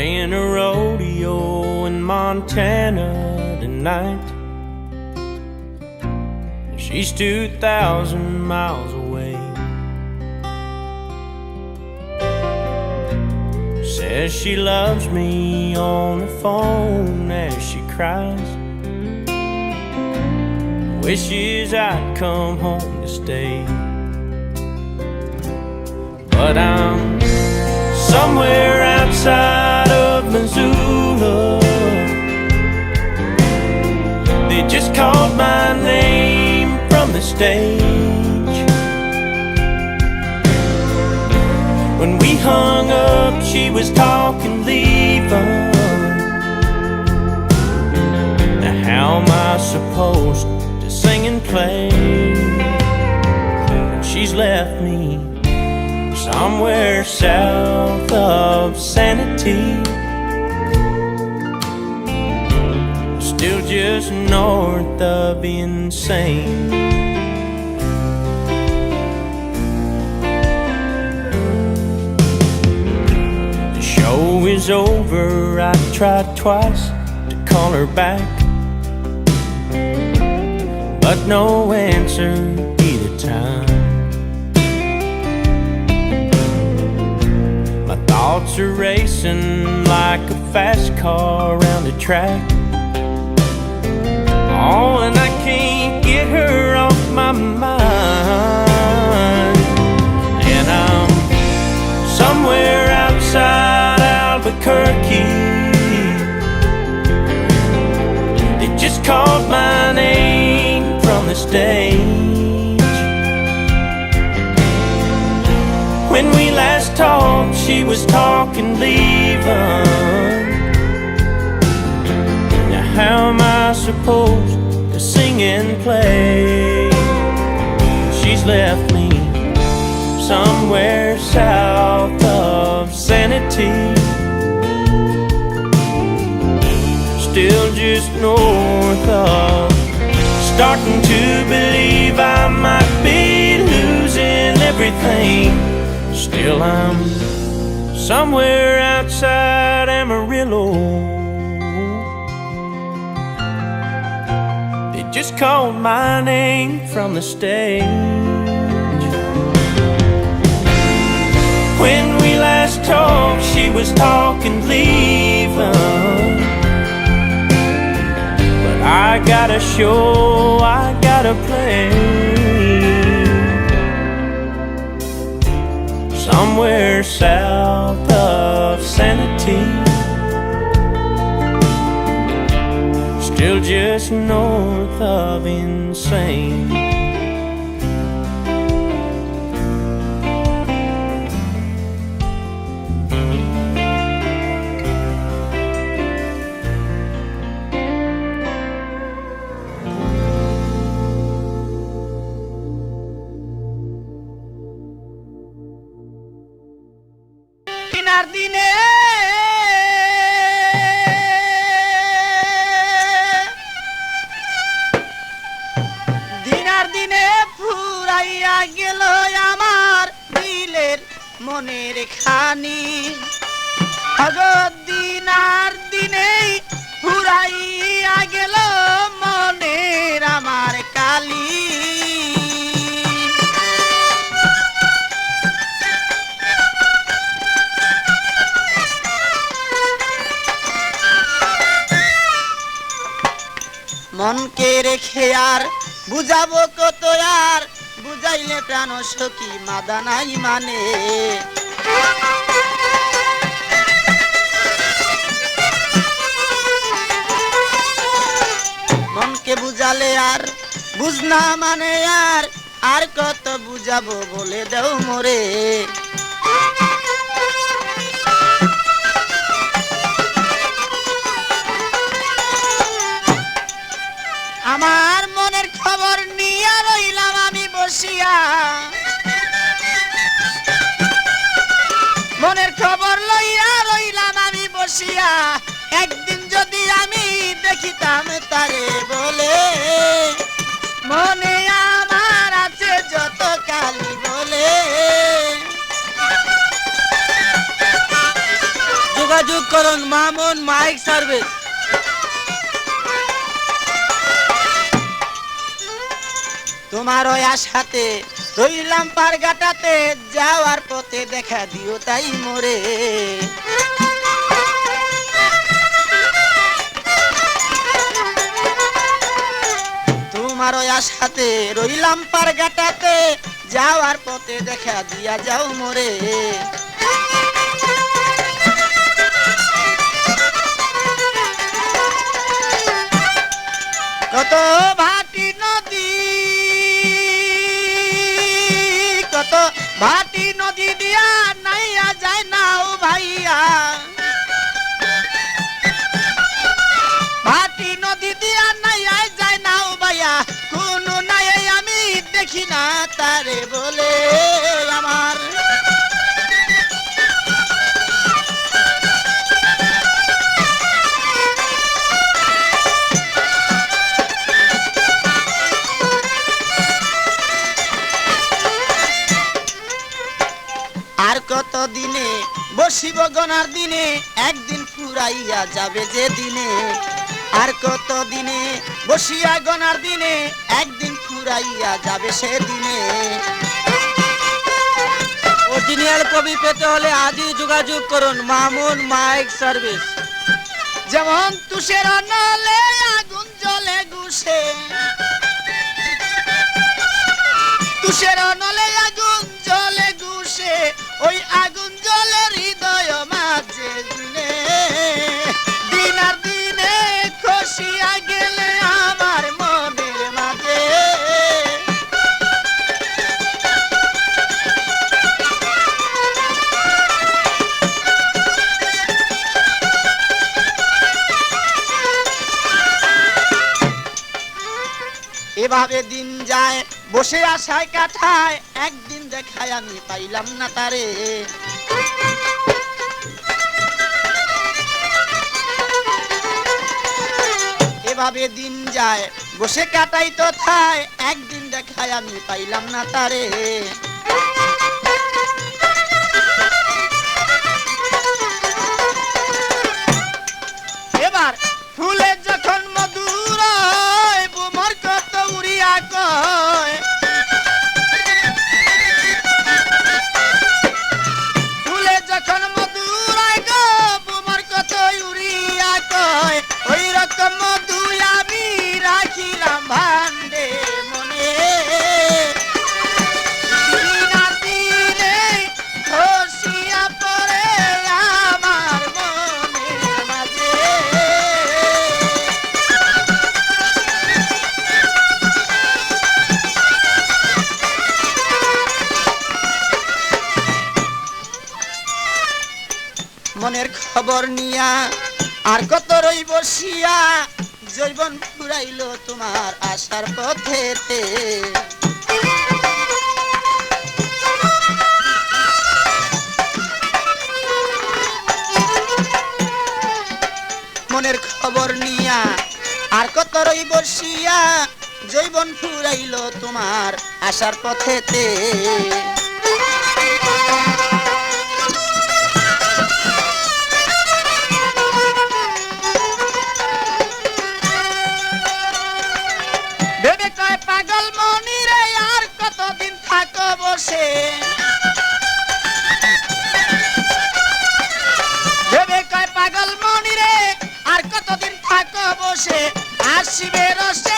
playing a rodeo in Montana tonight. She's 2,000 miles away. Says she loves me on the phone as she cries. Wishes I'd come home to stay. But I'm somewhere outside of Missoula. They just called my name from the stage. When we hung up, she was talking leaving. Now how am I supposed to sing and play when she's left me somewhere south of sanity? Still just north of insane. The show is over, I tried twice to call her back, but no answer either time. My thoughts are racing like a fast car around a track. Oh, and I can't get her off my mind. And I'm somewhere outside Albuquerque. They just called my name from the stage. When we last talked, she was talking leaving. Now how am I supposed to sing and play? She's left me somewhere south of sanity. Still just north of. Starting to believe I might be losing everything. Still I'm somewhere outside Amarillo. They just called my name from the stage. When we last talked, she was talking leaving. But I got a show I gotta play somewhere south of sanity. Still just north of insane. দিনার দিনে ফুরাইয়া গেল আমার দিলের মনের খানি। আগো দিনার দিনেই ফুরাইয়া গেল মনের আমার কালি। মনকে রেখে আর বুঝাবো কত, আর বুঝাইলে প্রাণ সখী মাদা নাই মানে। মনকে বুঝালে আর বুঝ না মানে, আর কত বুঝাবো বলে দেও মোরে। আমার মনের খবর নিয়ে রইলাম আমি বসিয়া, মনের খবর লইয়া রইলাম আমি বসিয়া। একদিন যদি আমি দেখিতাম তারে বলে, মনে আমার আছে যত কালি বলে। যোগাযোগ করুন করুন মামুন মাইক সার্ভিস। তোমার ওই আশাতে রইলাম পারগাটাতে, যাওয়ার পথে দেখা দিও তাই মোরে। তোমার ওই আশাতে রইলাম পারগাটাতে, যাওয়ার পথে দেখা দিয়া যাও মোরে। কত ভাটি নদী, কত ভাটি নদী দিয়া নাইয়া যায় নাও ভাইয়া, ভাটি নদী দিয়া নাইয়া যায় নাও ভাইয়া, কোন নাই আমি দেখি না তারে বলে আমার। আর কত দিনে বসিব গনার দিনে, একদিন ফুরাইয়া যাবে যে দিনে। আর কত দিনে বসিয়া গনার দিনে, একদিন ফুরাইয়া যাবে সে দিনে। অরিজিনাল কবি পেতে হলে আজই যোগাযোগ করুন মামুন মাইক সার্ভিস। যেমন তুষের নলে আগুন জ্বলে গুছে, তুষের নলে আগুন জ্বলে গুছে, ওই আগুন জ্বলে হৃদয় মাঝে দিনে। দিন আর দিনে খসিয়া গেলে আমার মনের মাঝে। এভাবে দিন যায় বসে আশায় কাটায়, একদিন দেখায় আমি পাইলাম না তারে। এভাবে দিন যায় বসে কাটাই তো থায়, একদিন দেখায় আমি পাইলাম না তারে। এবার ফুলে যখন মধুর বুমর কত উড়িয়া কয়, ফুলে যখন মধুর গো বুমর কত উড়িয়া কয়, ওই রকম মধু আমি রাখিলাম ভান্ডে মনে। দিন আর দিনে খসিয়া পড়ে আমার মনের মাঝে। মনের খবর নিয়া আর কত রই বসিয়া, জৈবন ফুরাইল তোমার আশার পথেতে। মনের খবর নিয়া আর কত রই বসিয়া, জৈবন ফুরাইল তোমার আশার পথেতে। ভেবে কয় পাগল মনি রে আর কতদিন থাকো বসে, ভেবে কয় পাগল মনি রে আর কতদিন থাকো বসে, আসিবে রসে